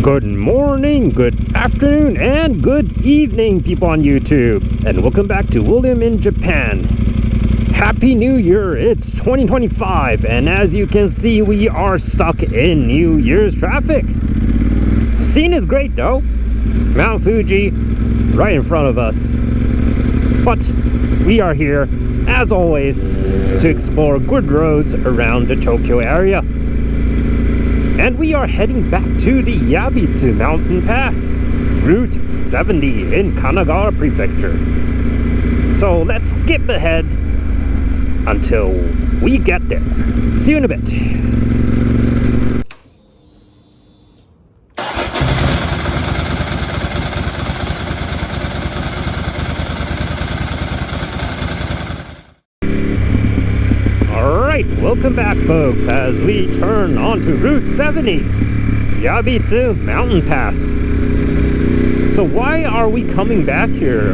Good morning, good afternoon, and good evening, people on YouTube. And welcome back to William in Japan. Happy New Year, it's 2025, and as you can see, we are stuck in New Year's traffic. The scene is great though. Mount Fuji right in front of us. But we are here, as always, to explore good roads around the Tokyo area. And we are heading back to the Yabitsu Mountain Pass, Route 70 in Kanagawa Prefecture. So let's skip ahead until we get there. See you in a bit. Welcome back, folks, as we turn onto Route 70, Yabitsu Mountain Pass. So why are we coming back here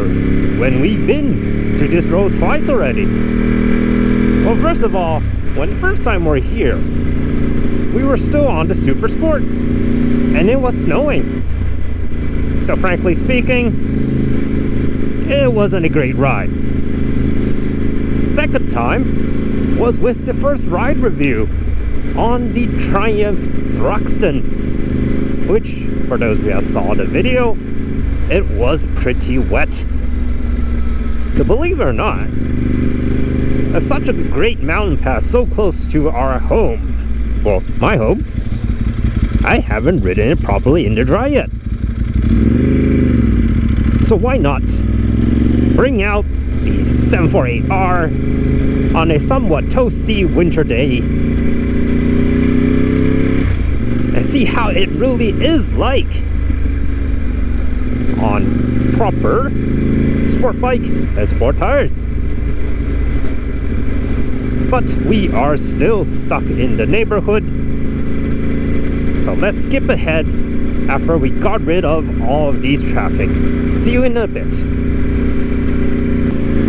when we've been to this road twice already? Well, first of all, when the first time we're here, we were still on the Super Sport, and it was snowing. So frankly speaking, it wasn't a great ride. Second time was with the first ride review on the Triumph Thruxton, which, for those who have saw the video, it was pretty wet. So believe it or not, as such a great mountain pass so close to our home, well, my home, I haven't ridden it properly in the dry yet. So why not bring out the 748R on a somewhat toasty winter day and see how it really is like on proper sport bike and sport tires. But we are still stuck in the neighborhood, so let's skip ahead after we got rid of all of these traffic. See you in a bit.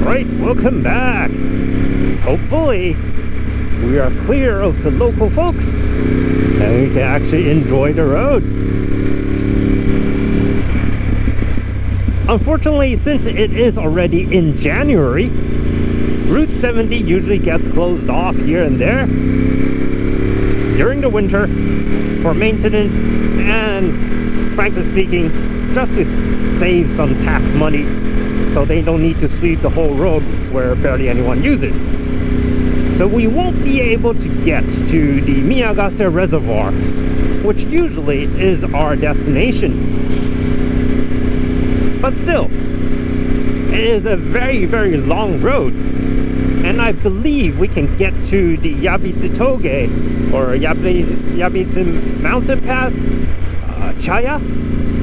Alright, welcome back. Hopefully, we are clear of the local folks and we can actually enjoy the road. Unfortunately, since it is already in January, Route 70 usually gets closed off here and there during the winter for maintenance and, frankly speaking, just to save some tax money so they don't need to sweep the whole road where barely anyone uses. So we won't be able to get to the Miyagase Reservoir, which usually is our destination. But still, it is a very, very long road, and I believe we can get to the Yabitsu Toge, or Yabitsu Mountain Pass, Chaya,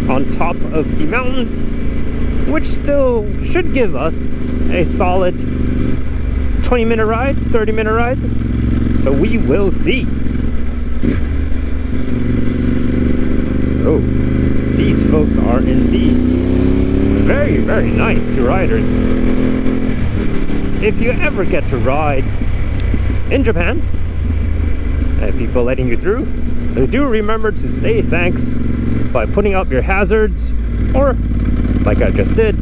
on top of the mountain, which still should give us a solid 20-minute ride, 30-minute ride, so we will see. Oh, these folks are indeed very, very nice to riders. If you ever get to ride in Japan, and people letting you through, do remember to say thanks by putting up your hazards, or, like I just did,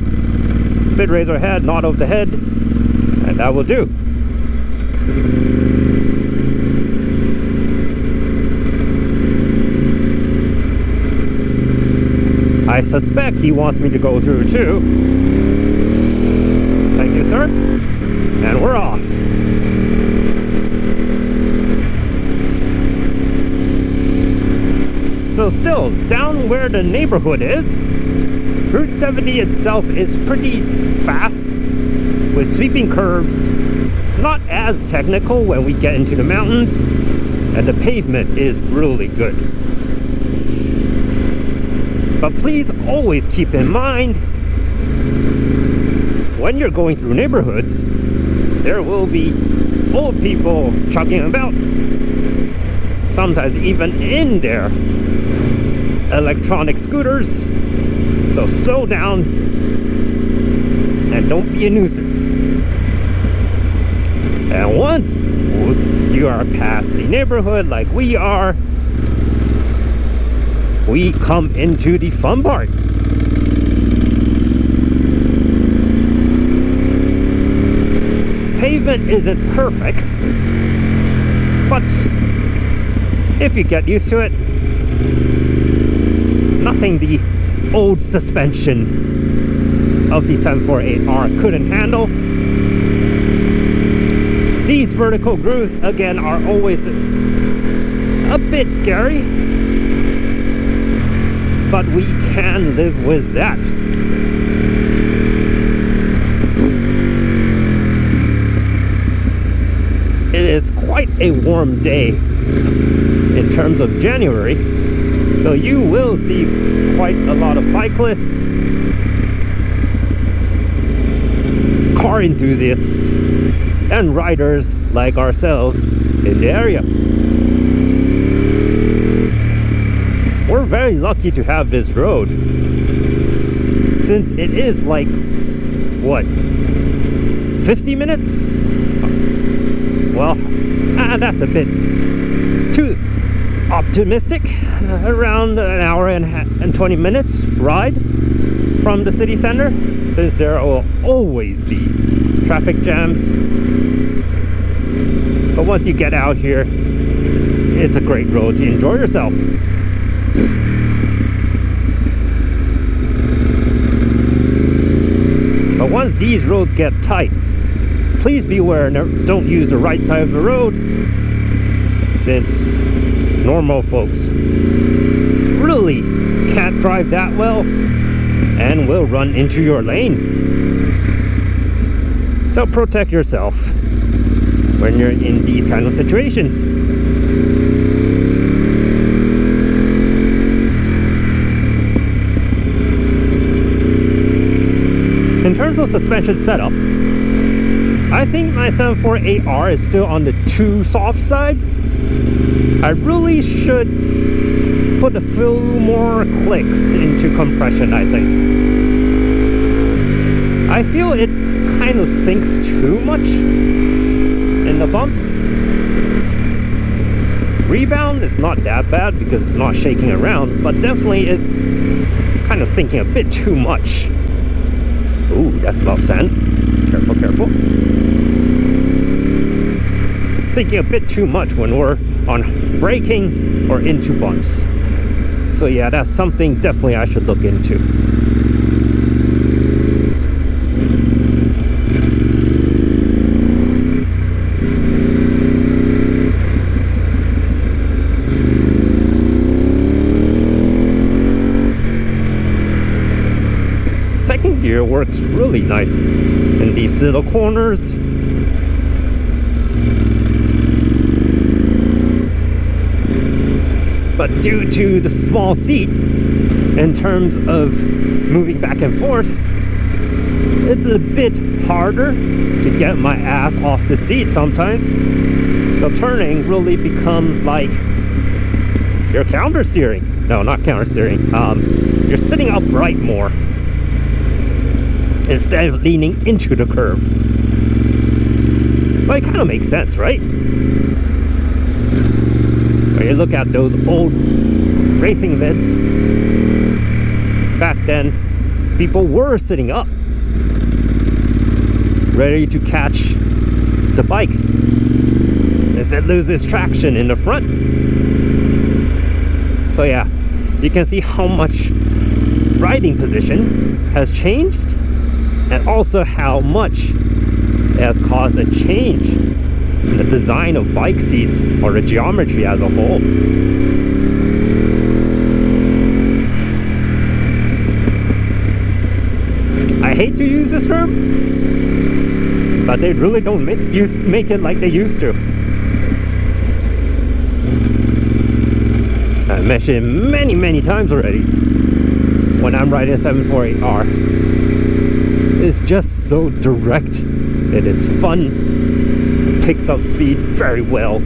mid razor head, nod of the head, and that will do. I suspect he wants me to go through too. Thank you, sir. And we're off. So still, down where the neighborhood is, Route 70 itself is pretty fast, with sweeping curves, not as technical when we get into the mountains, and the pavement is really good. But please always keep in mind, when you're going through neighborhoods, there will be old people chugging about, sometimes even in their electronic scooters, so slow down and don't be a nuisance. And once you are past the neighborhood like we are, we come into the fun part. Pavement isn't perfect, but if you get used to it, nothing the old suspension of the 748R couldn't handle. These vertical grooves, again, are always a bit scary, but we can live with that. It is quite a warm day in terms of January, so you will see quite a lot of cyclists, car enthusiasts, and riders like ourselves in the area. We're very lucky to have this road, since it is like, what, 50 minutes? Well, that's a bit too optimistic. Around an hour and 20 minutes ride from the city center, since there will always be traffic jams. But once you get out here, it's a great road to enjoy yourself. But once these roads get tight, please beware and don't use the right side of the road, since normal folks really can't drive that well and will run into your lane. So protect yourself when you're in these kind of situations. In terms of suspension setup, I think my 748R is still on the too soft side. I really should put a few more clicks into compression, I think. I feel it kind of sinks too much in the bumps. Rebound is not that bad because it's not shaking around, but definitely it's kind of sinking a bit too much. Ooh, that's about sand. Careful, careful. Sinking a bit too much when we're on braking or into bumps. So yeah, that's something definitely I should look into. Second gear works really nice in these little corners. But due to the small seat, in terms of moving back and forth, it's a bit harder to get my ass off the seat sometimes. So turning really becomes like you're counter steering. No, not counter steering. You're sitting upright more instead of leaning into the curve. But it kind of makes sense, right? When you look at those old racing vids, back then people were sitting up, ready to catch the bike if it loses traction in the front. So yeah, you can see how much riding position has changed, and also how much it has caused a change in the design of bike seats or the geometry as a whole. I hate to use this term, but they really don't make it like they used to. I've mentioned many times already, when I'm riding a 748R, it's just so direct. It is fun, picks up speed very well.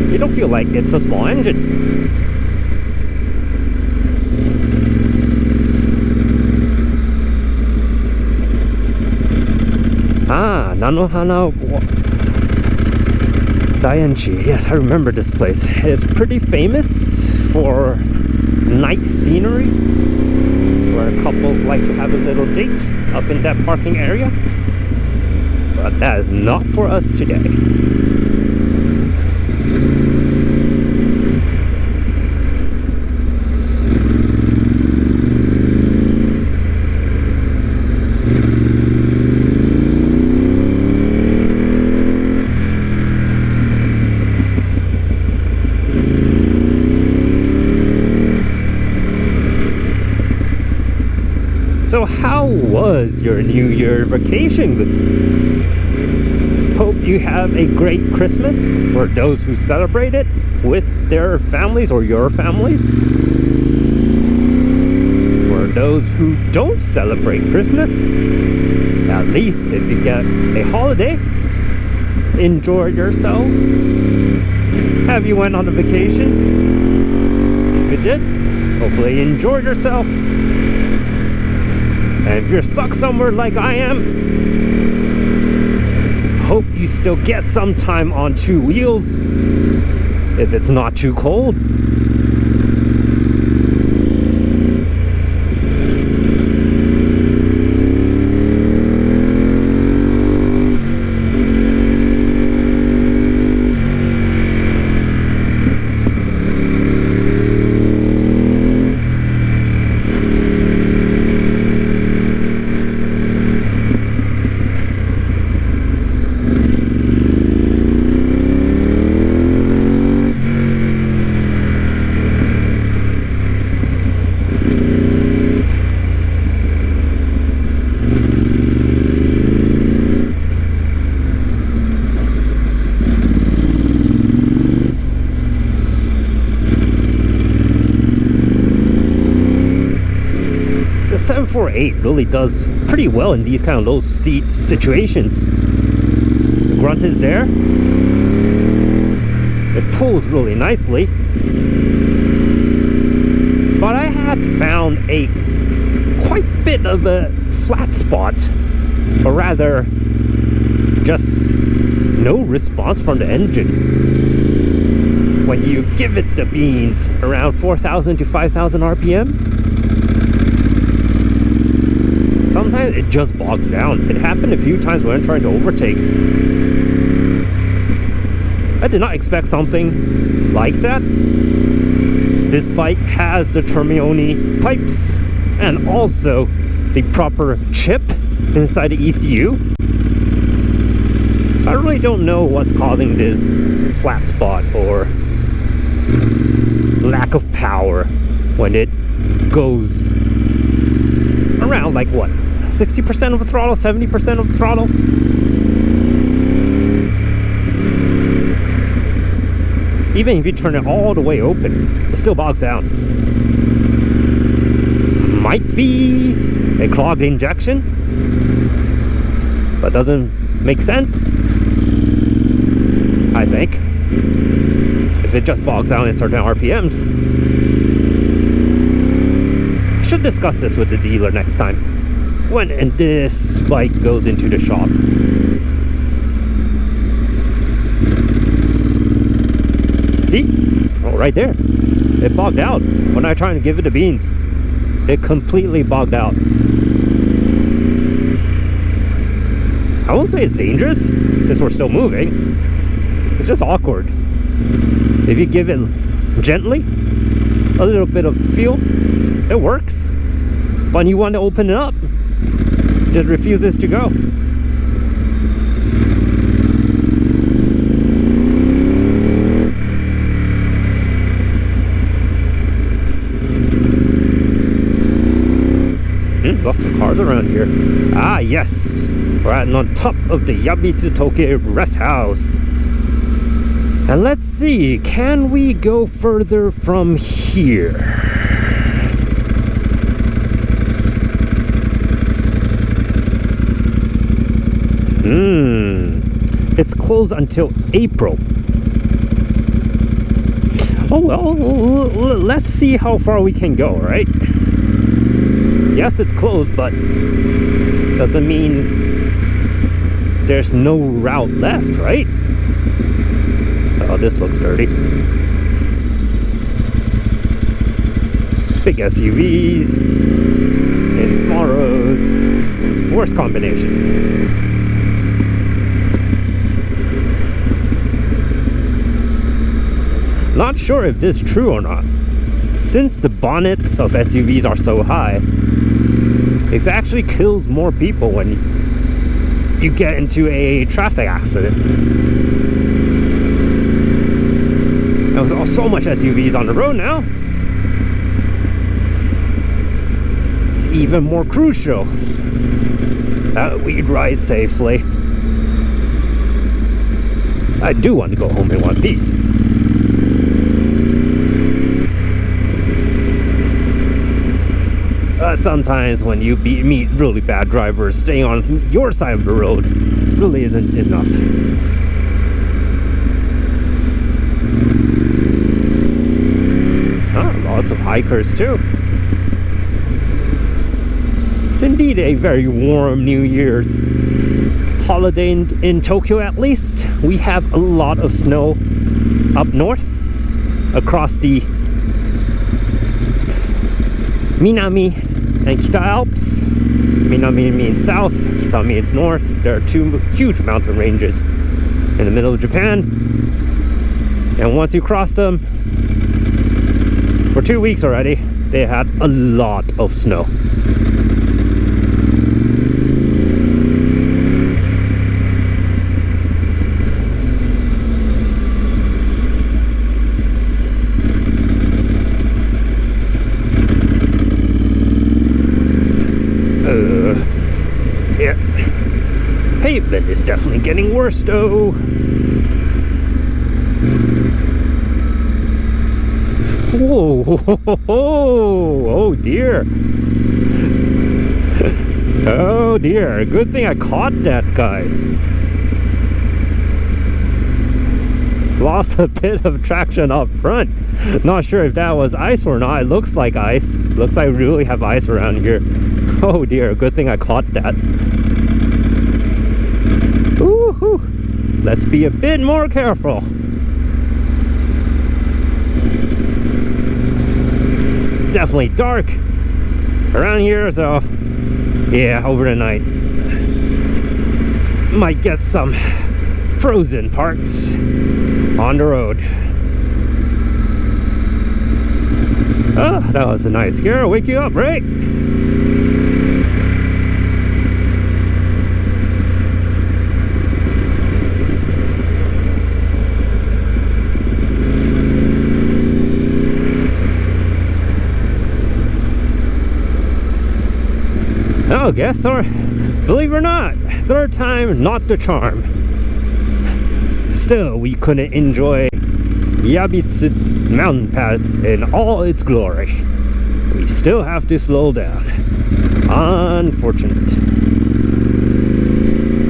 You don't feel like it's a small engine. Nanohana Daenchi. Yes, I remember this place. It's pretty famous for night scenery, where couples like to have a little date up in that parking area. But that is not for us today. So how was your New Year vacation? Hope you have a great Christmas for those who celebrate it with their families or your families. For those who don't celebrate Christmas, at least if you get a holiday, enjoy yourselves. Have you went on a vacation? If you did, hopefully you enjoyed yourself. And if you're stuck somewhere like I am, hope you still get some time on two wheels if it's not too cold. The 748 really does pretty well in these kind of low speed situations. The grunt is there. It pulls really nicely. But I had found a quite bit of a flat spot, or rather just no response from the engine when you give it the beans around 4,000 to 5,000 RPM. Sometimes it just bogs down. It happened a few times when I'm trying to overtake. I did not expect something like that. This bike has the Termioni pipes and also the proper chip inside the ECU. So I really don't know what's causing this flat spot or lack of power when it goes around like what? 60% of the throttle, 70% of the throttle. Even if you turn it all the way open, it still bogs down. Might be a clogged injection, but doesn't make sense, I think, if it just bogs down at certain RPMs. Should discuss this with the dealer next time when this bike goes into the shop. See? Oh, right there. It bogged out when I tried to give it the beans. It completely bogged out. I won't say it's dangerous since we're still moving. It's just awkward. If you give it gently, a little bit of feel, it works. But when you want to open it up, it just refuses to go. Lots of cars around here. Ah, yes. We're on top of the Yabitsu Rest House. And let's see, can we go further from here? It's closed until April. Oh well, let's see how far we can go, right? Yes, it's closed, but doesn't mean there's no route left, right? Oh, this looks dirty. Big SUVs and small roads. Worst combination. Not sure if this is true or not. Since the bonnets of SUVs are so high, it actually kills more people when you get into a traffic accident. There's so much SUVs on the road now. It's even more crucial that we ride safely. I do want to go home in one piece. Sometimes when you meet really bad drivers, staying on your side of the road really isn't enough. Lots of hikers too. It's indeed a very warm New Year's holiday in Tokyo. At least we have a lot of snow up north across the Minami and Kita Alps. Minami means south, Kita means north. There are two huge mountain ranges in the middle of Japan, and once you cross them, for 2 weeks already, they had a lot of snow. Yeah, pavement is definitely getting worse though. Whoa, oh dear. Oh dear, good thing I caught that, guys. Lost a bit of traction up front. Not sure if that was ice or not. It looks like ice. Looks like we really have ice around here. Oh dear, good thing I caught that. Woo-hoo. Let's be a bit more careful. It's definitely dark around here, so yeah, over the night might get some frozen parts on the road. Oh, that was a nice scare. Wake you up, right? Oh, guess or believe it or not, third time not the charm. Still, we couldn't enjoy Yabitsu Mountain Pass in all its glory. We still have to slow down. Unfortunate.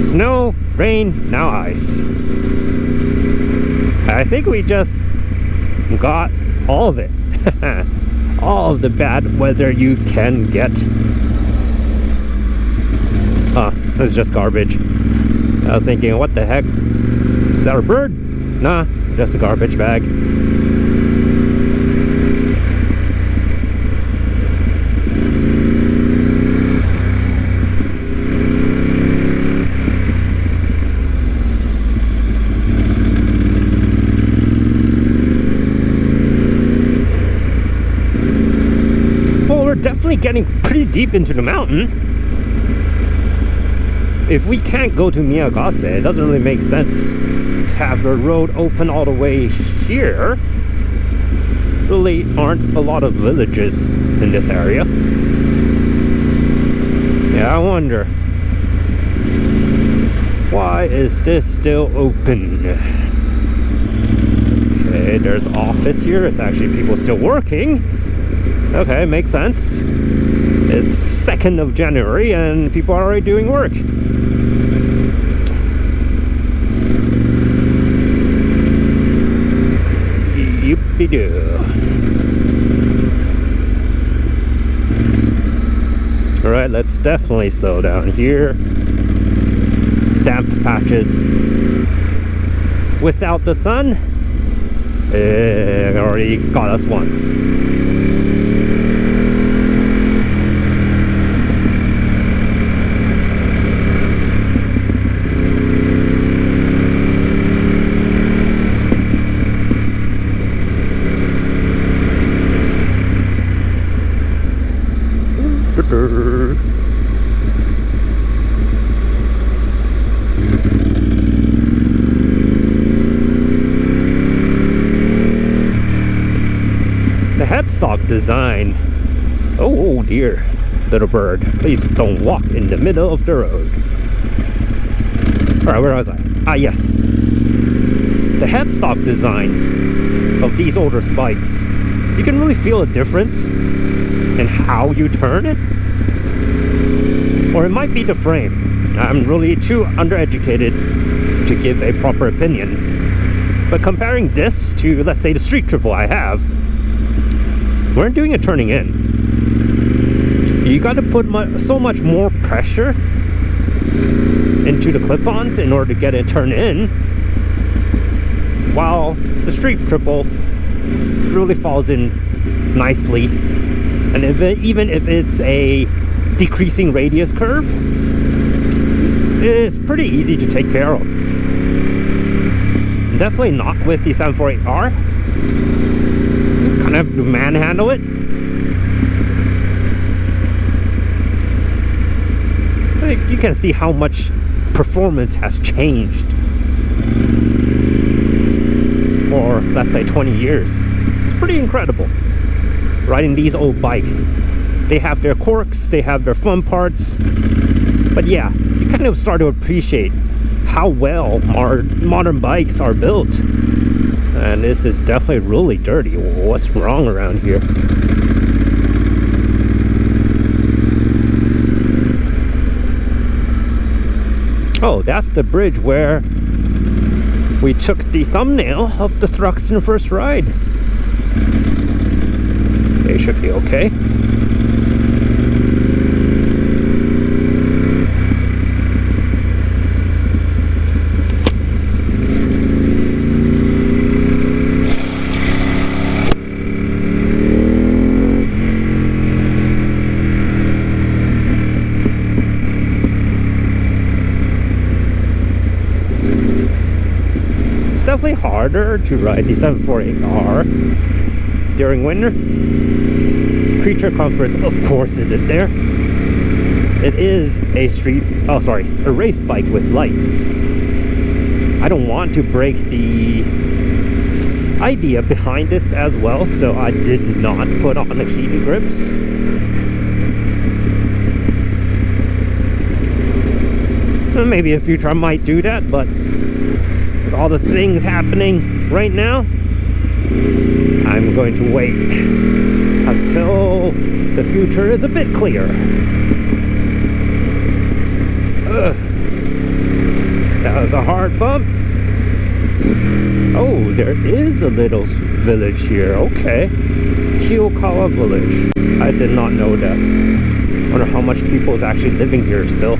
Snow, rain, now ice. I think we just got all of it. All of the bad weather you can get. It's just garbage. I was thinking, what the heck? Is that a bird? Nah, just a garbage bag. Well, we're definitely getting pretty deep into the mountain. If we can't go to Miyagase, it doesn't really make sense to have the road open all the way here. Really aren't a lot of villages in this area. Yeah, I wonder, why is this still open? Okay, there's office here. It's actually people still working. Okay, makes sense. It's 2nd of January and people are already doing work. Yippee-doo. Alright, let's definitely slow down here. Damp patches. Without the sun, It already got us once. The headstock design. Oh dear, little bird, please don't walk in the middle of the road. Alright, where was I? Ah, yes. The headstock design of these older bikes, you can really feel a difference in how you turn it. Or it might be the frame. I'm really too undereducated to give a proper opinion. But comparing this to, let's say, the street triple I have, we're doing a turning in. You got to put so much more pressure into the clip-ons in order to get it turned in, while the street triple really falls in nicely. And even if it's a decreasing radius curve, it's pretty easy to take care of. Definitely not with the 748R. Kind of manhandle it. You can see how much performance has changed for, let's say, 20 years. It's pretty incredible riding these old bikes. They have their quirks, they have their fun parts, but yeah, you kind of start to appreciate how well our modern bikes are built. And this is definitely really dirty. What's wrong around here? Oh, that's the bridge where we took the thumbnail of the Thruxton first ride. They should be okay. Definitely harder to ride the 748R during winter. Creature comforts, of course, isn't there. It is a a race bike with lights. I don't want to break the idea behind this as well, so I did not put on the heated grips. Maybe in the future I might do that, but with all the things happening right now, I'm going to wait until the future is a bit clearer. That was a hard bump. Oh, there is a little village here. Okay. Kila Village. I did not know that. I wonder how much people is actually living here still.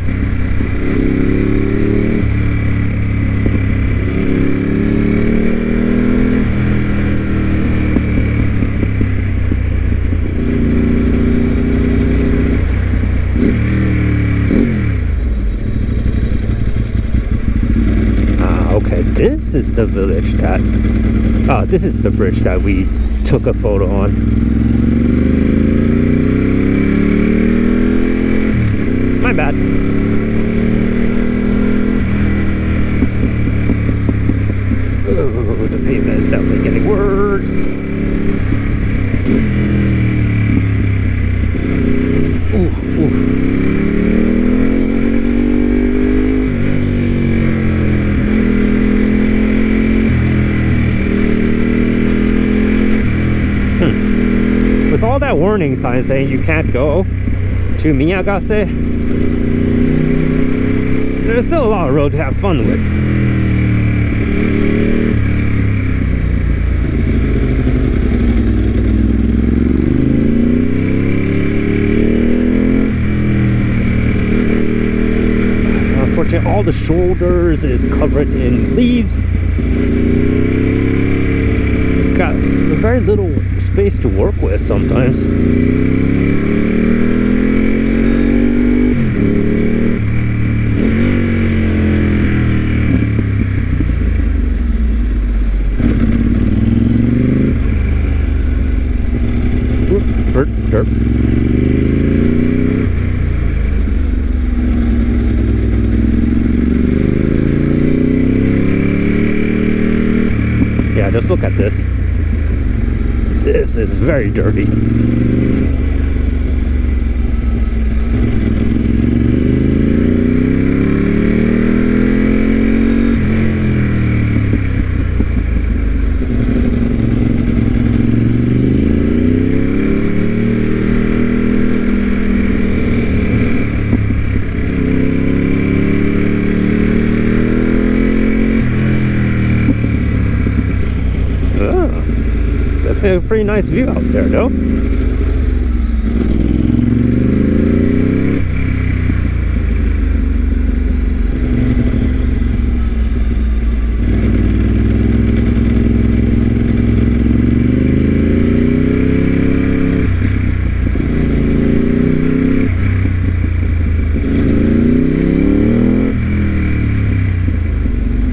This is the village that... Oh, this is the bridge that we took a photo on. My bad. Oh, the pavement is definitely getting worse. Ooh, ooh. With all that warning sign saying you can't go to Miyagase, there's still a lot of road to have fun with. Unfortunately, all the shoulders is covered in leaves. very little space to work with sometimes. Derp. Yeah, just look at this. This is very dirty. A pretty nice view out there, though.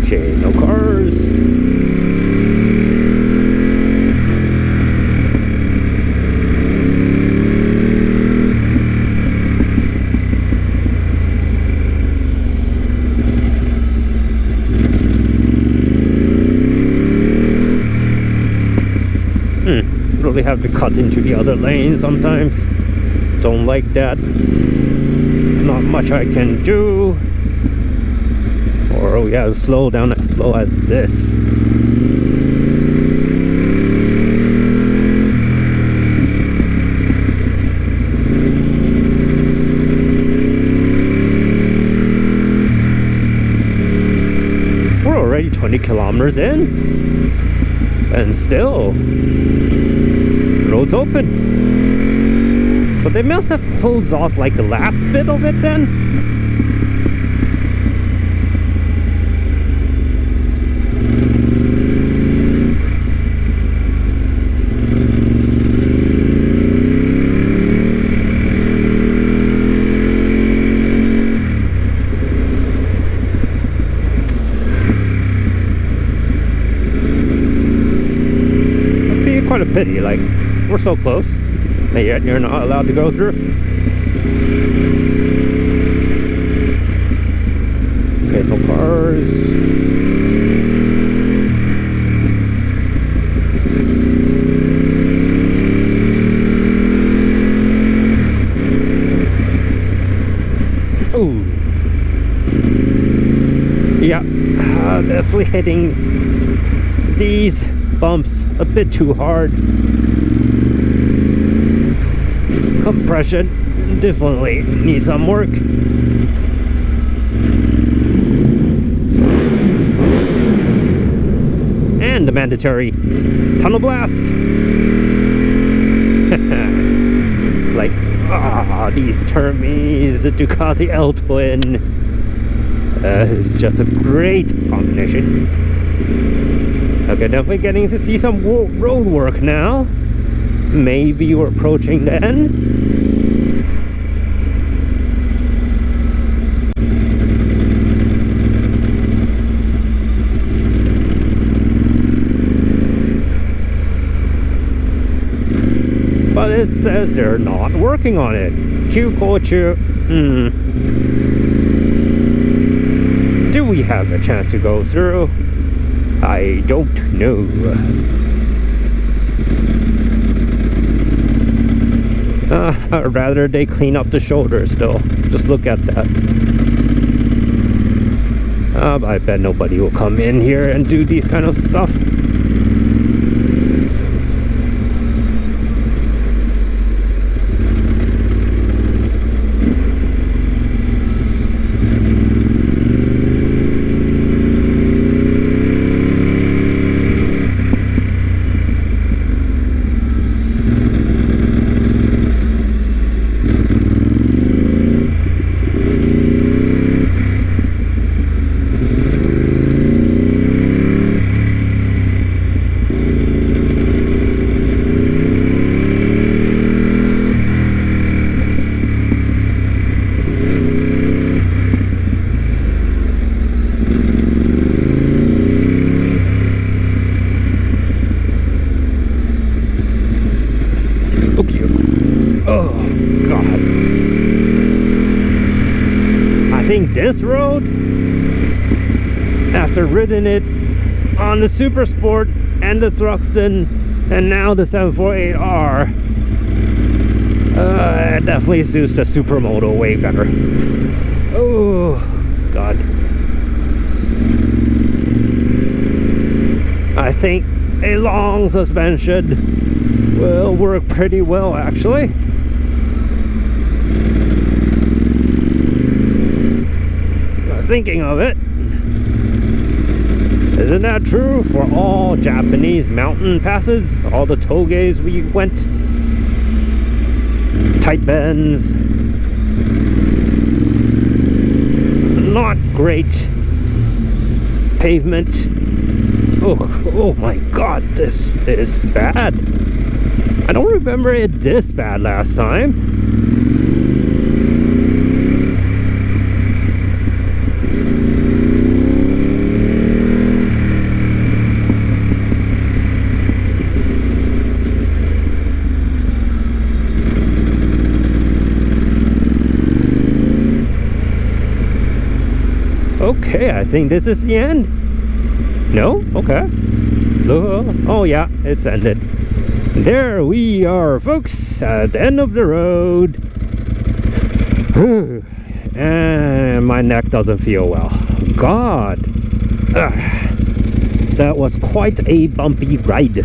Okay, no cars. Really have to cut into the other lane sometimes. Don't like that. Not much I can do. Or we have to slow down as slow as this. We're already 20 kilometers in. And still road's open. So they must have closed off like the last bit of it then. That'd be quite a pity, like we're so close, and yet you're not allowed to go through. Okay, no cars. Ooh. Yeah, definitely hitting these bumps a bit too hard. Compression definitely needs some work. And the mandatory tunnel blast. Like, these Termes, the Ducati L-Twin. It's just a great combination. Okay, definitely getting to see some road work now. Maybe we're approaching the end. But it says they're not working on it. Q-Kochu. Do we have a chance to go through? I don't know. I'd rather they clean up the shoulders still. Just look at that. I bet nobody will come in here and do these kind of stuff. this road after riding it on the Super Sport and the Thruxton and now the 748R. It definitely suits the Supermoto way better. Oh god. I think a long suspension will work pretty well actually. Thinking of it, isn't that true for all Japanese mountain passes? All the toges we went, tight bends, not great pavement. Oh my god, this is bad. I don't remember it this bad last time. Okay, I think this is the end. No? Okay. Oh yeah, it's ended. There we are, folks, at the end of the road. And my neck doesn't feel well. God. That was quite a bumpy ride.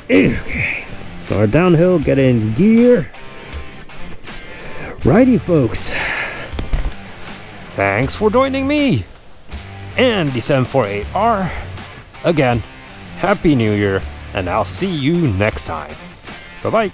Okay, start downhill, get in gear. Righty, folks. Thanks for joining me and the 748R. Again, Happy New Year, and I'll see you next time. Bye-bye.